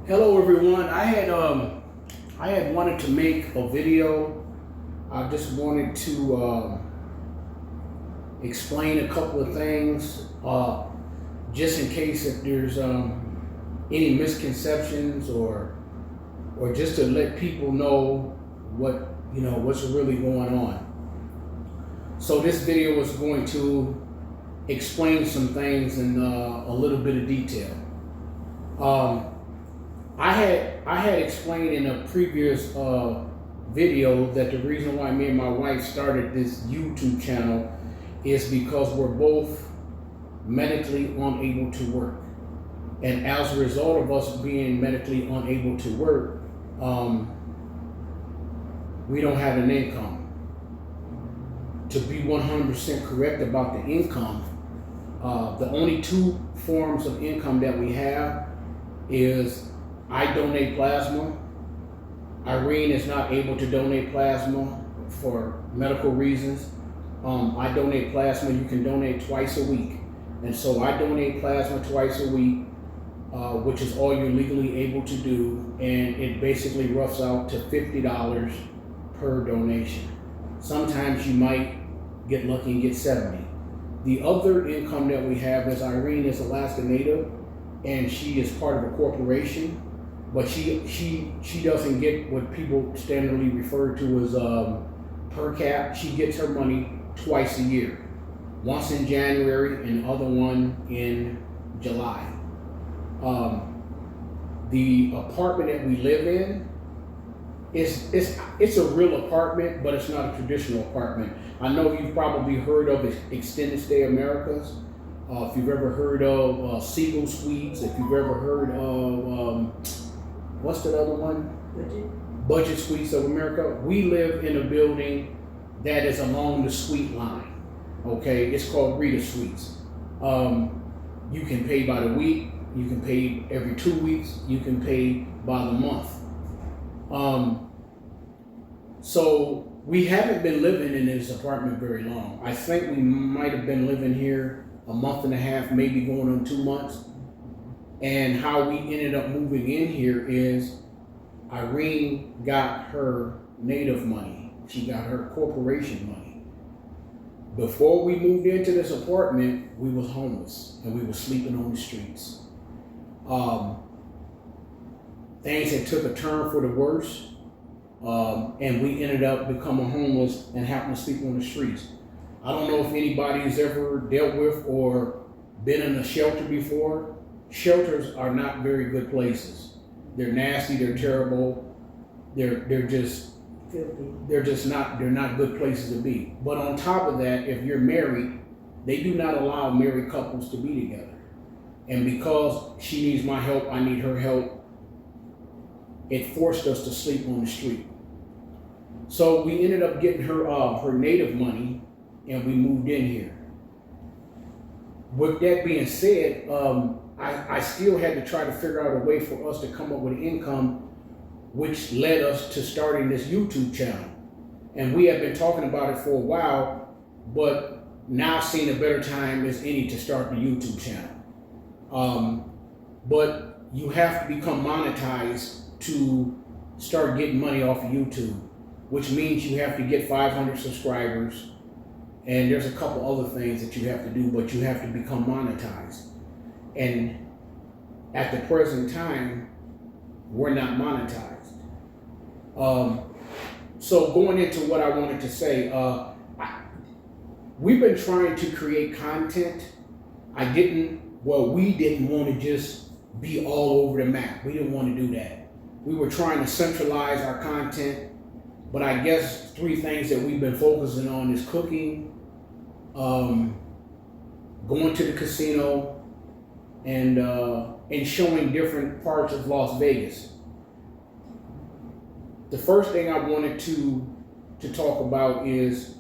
Hello everyone. I had wanted to make a video. I just wanted to explain a couple of things, just in case if there's any misconceptions or just to let people know what's really going on. So this video is going to explain some things in a little bit of detail. I had explained in a previous video that the reason why me and my wife started this YouTube channel is because we're both medically unable to work. And as a result of us being medically unable to work, we don't have an income. To be 100% correct about the income, the only two forms of income that we have is I donate plasma. Irene is not able to donate plasma for medical reasons. I donate plasma. You can donate twice a week. And so I donate plasma twice a week, which is all you're legally able to do. And it basically roughs out to $50 per donation. Sometimes you might get lucky and get 70. The other income that we have is Irene is Alaska Native, and she is part of a corporation. But she doesn't get what people standardly refer to as per cap. She gets her money twice a year, once in January and the other one in July. The apartment that we live in it's a real apartment, but it's not a traditional apartment. I know you've probably heard of Extended Stay Americas. If you've ever heard of Siegel Suites, if you've ever heard of what's that other one? Budget Suites of America. We live in a building that is along the suite line. Okay, it's called Rita Suites. You can pay by the week. You can pay every 2 weeks. You can pay by the month. So we haven't been living in this apartment very long. I think we might have been living here a month and a half, maybe going on 2 months. And how we ended up moving in here is Irene got her native money. She got her corporation money. Before we moved into this apartment, we was homeless and we were sleeping on the streets. Things had took a turn for the worse, and we ended up becoming homeless and having to sleep on the streets. I don't know if anybody's ever dealt with or been in a shelter before. Shelters are not very good places. They're nasty. They're terrible. They're just not good places to be. But on top of that, if you're married, they do not allow married couples to be together. And because she needs my help, I need her help, it forced us to sleep on the street. So we ended up getting her her native money, and we moved in here. With that being said, I still had to try to figure out a way for us to come up with income, which led us to starting this YouTube channel. And we have been talking about it for a while, but now seeing a better time as any to start the YouTube channel. But you have to become monetized to start getting money off of YouTube, which means you have to get 500 subscribers. And there's a couple other things that you have to do, but you have to become monetized. And at the present time, we're not monetized. So going into what I wanted to say, we've been trying to create content. We didn't want to just be all over the map. We didn't want to do that. We were trying to centralize our content, but I guess 3 things that we've been focusing on is cooking, going to the casino, and showing different parts of Las Vegas. The first thing I wanted to talk about is,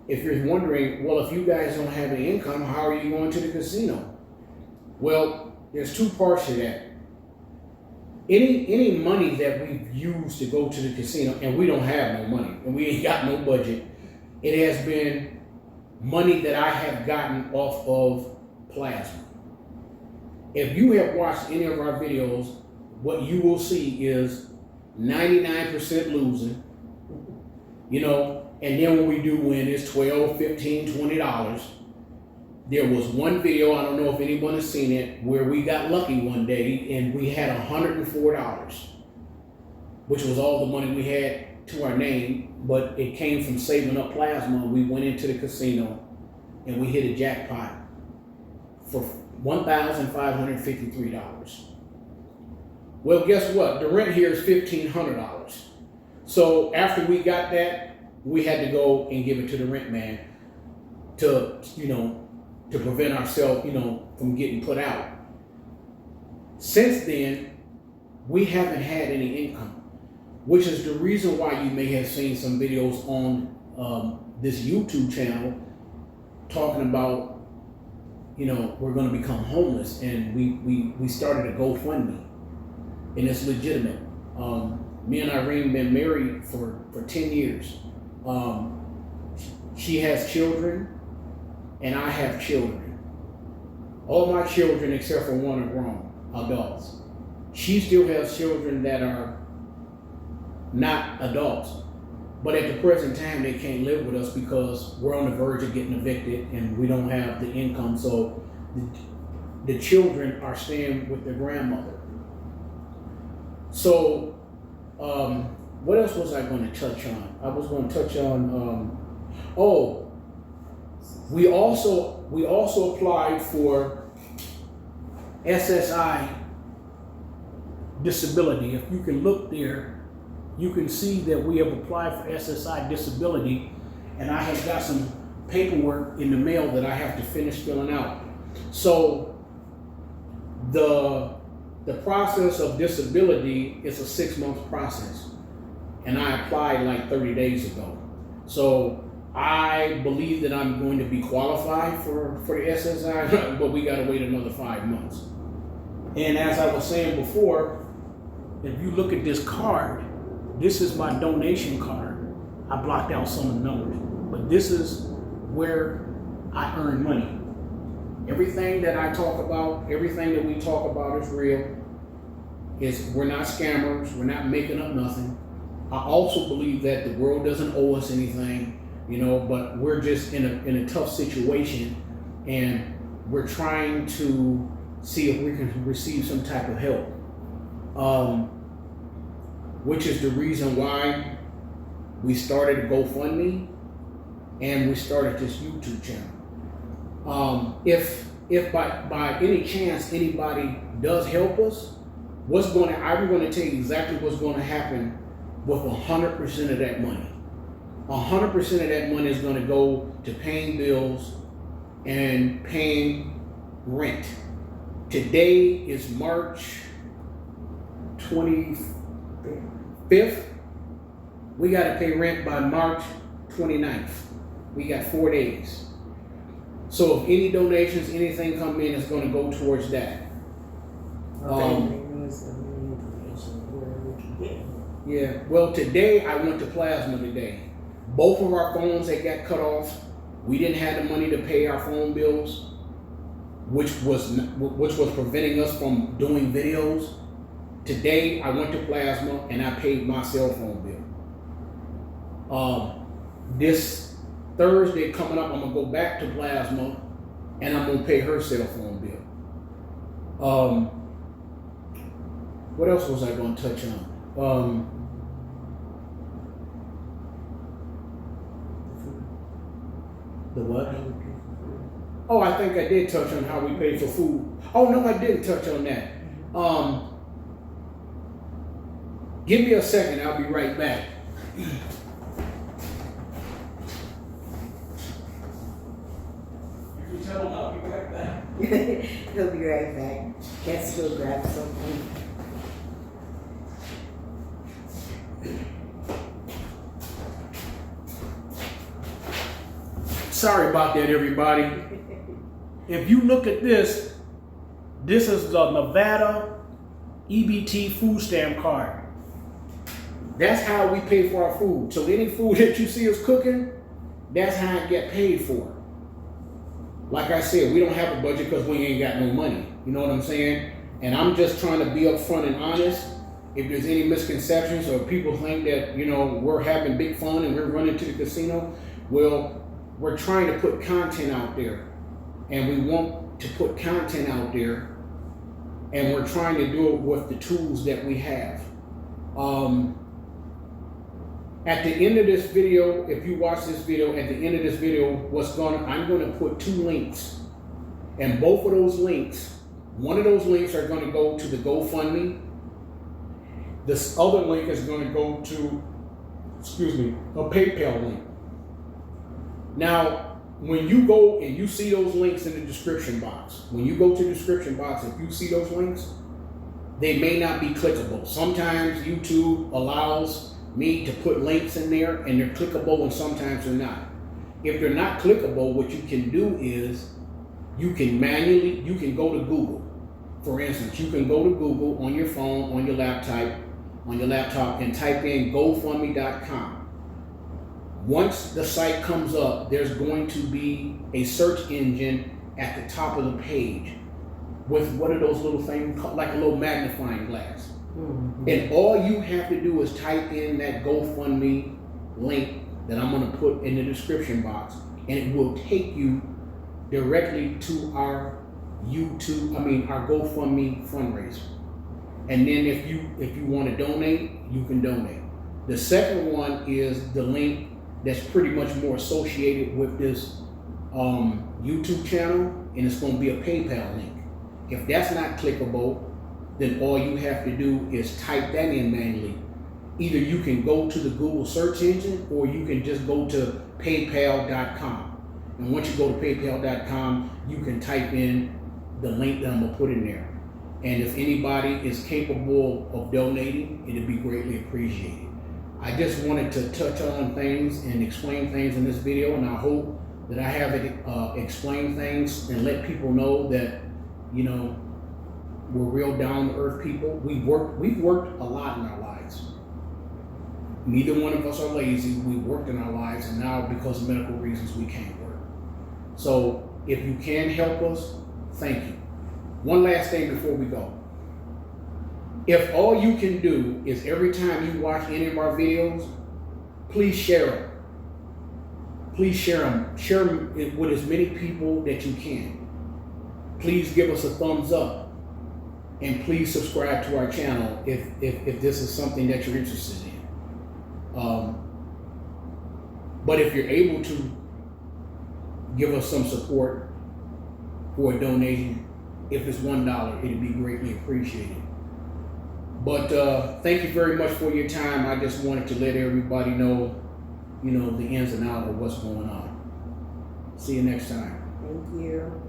if you're wondering, well, if you guys don't have any income, how are you going to the casino? Well, there's 2 parts to that. Any money that we've used to go to the casino, and we don't have no money, and we ain't got no budget, it has been money that I have gotten off of plasma. If you have watched any of our videos, what you will see is 99% losing, you know, and then when we do win, it's $12, $15, $20. There was one video, I don't know if anyone has seen it, where we got lucky one day and we had $104, which was all the money we had to our name, but it came from saving up plasma. We went into the casino and we hit a jackpot for $1,553. Well, guess what? The rent here is $1,500. So after we got that, we had to go and give it to the rent man to, you know, to prevent ourselves, you know, from getting put out. Since then, we haven't had any income, which is the reason why you may have seen some videos on this YouTube channel talking about, you know, we're going to become homeless, and we started a GoFundMe, and it's legitimate. Me and Irene been married for 10 years. She has children, and I have children. All my children, except for one, are grown adults. She still has children that are not adults, but at the present time, they can't live with us because we're on the verge of getting evicted and we don't have the income. So the children are staying with their grandmother. So, what else was I going to touch on? I was going to touch on, we also applied for SSI disability. If you can look there, you can see that we have applied for SSI disability, and I have got some paperwork in the mail that I have to finish filling out. So the process of disability is a 6-month process, and I applied like 30 days ago. So I believe that I'm going to be qualified for the SSI, but we got to wait another 5 months. And as I was saying before, if you look at this card, this is my donation card. I blocked out some of the numbers, but this is where I earn money. Everything that I talk about, everything that we talk about is real. We're not scammers. We're not making up nothing. I also believe that the world doesn't owe us anything, you know, but we're just in a tough situation, and we're trying to see if we can receive some type of help. Which is the reason why we started a GoFundMe and we started this YouTube channel. If by any chance anybody does help us, I'm going to tell you exactly what's going to happen with 100% of that money. 100% of that money is going to go to paying bills and paying rent. Today is March 25th. We got to pay rent by March 29th. We got 4 days. So if any donations, anything come in, it's going to go towards that. Yeah, well, today I went to Plasma today. Both of our phones had got cut off. We didn't have the money to pay our phone bills, which was preventing us from doing videos. Today I went to Plasma and I paid my cell phone bill. This Thursday coming up, I'm gonna go back to Plasma and I'm gonna pay her cell phone bill. What else was I gonna touch on? The what? Oh, I think I did touch on how we pay for food. Oh no, I didn't touch on that. Give me a second, I'll be right back. You tell him I'll be right back. He'll be right back. Let's go grab something. Sorry about that, everybody. If you look at this, this is the Nevada EBT food stamp card. That's how we pay for our food. So any food that you see us cooking, that's how it get paid for. Like I said, we don't have a budget because we ain't got no money. You know what I'm saying? And I'm just trying to be upfront and honest. If there's any misconceptions or people think that, we're having big fun and we're running to the casino, well, we're trying to put content out there. And we want to put content out there, and we're trying to do it with the tools that we have. At the end of this video, if you watch this video, at the end of this video, I'm going to put 2 links. And both of those links, one of those links are going to go to the GoFundMe. This other link is going to go to, a PayPal link. Now, when you go and you see those links in the description box, when you go to the description box, if you see those links, they may not be clickable. Sometimes YouTube allows me to put links in there and they're clickable, and sometimes they're not. If they're not clickable, what you can do is you can go to Google. For instance, you can go to Google on your phone, on your laptop, and type in GoFundMe.com. Once the site comes up, there's going to be a search engine at the top of the page with one of those little things, like a little magnifying glass. Mm-hmm. And all you have to do is type in that GoFundMe link that I'm going to put in the description box, and it will take you directly to our GoFundMe fundraiser. And then if you want to donate, you can donate. The second one is the link that's pretty much more associated with this YouTube channel, and it's going to be a PayPal link. If that's not clickable, then all you have to do is type that in manually. Either you can go to the Google search engine, or you can just go to paypal.com. And once you go to paypal.com, you can type in the link that I'm going to put in there. And if anybody is capable of donating, it'd be greatly appreciated. I just wanted to touch on things and explain things in this video, and I hope that I have explained things and let people know that, we're real down-to-earth people. We've worked a lot in our lives. Neither one of us are lazy. We worked in our lives, and now because of medical reasons, we can't work. So if you can help us, thank you. One last thing before we go. If all you can do is every time you watch any of our videos, please share them. Please share them. Share them with as many people that you can. Please give us a thumbs up. And please subscribe to our channel if this is something that you're interested in. But if you're able to give us some support for a donation, if it's $1, it'd be greatly appreciated. But thank you very much for your time. I just wanted to let everybody know, the ins and outs of what's going on. See you next time. Thank you.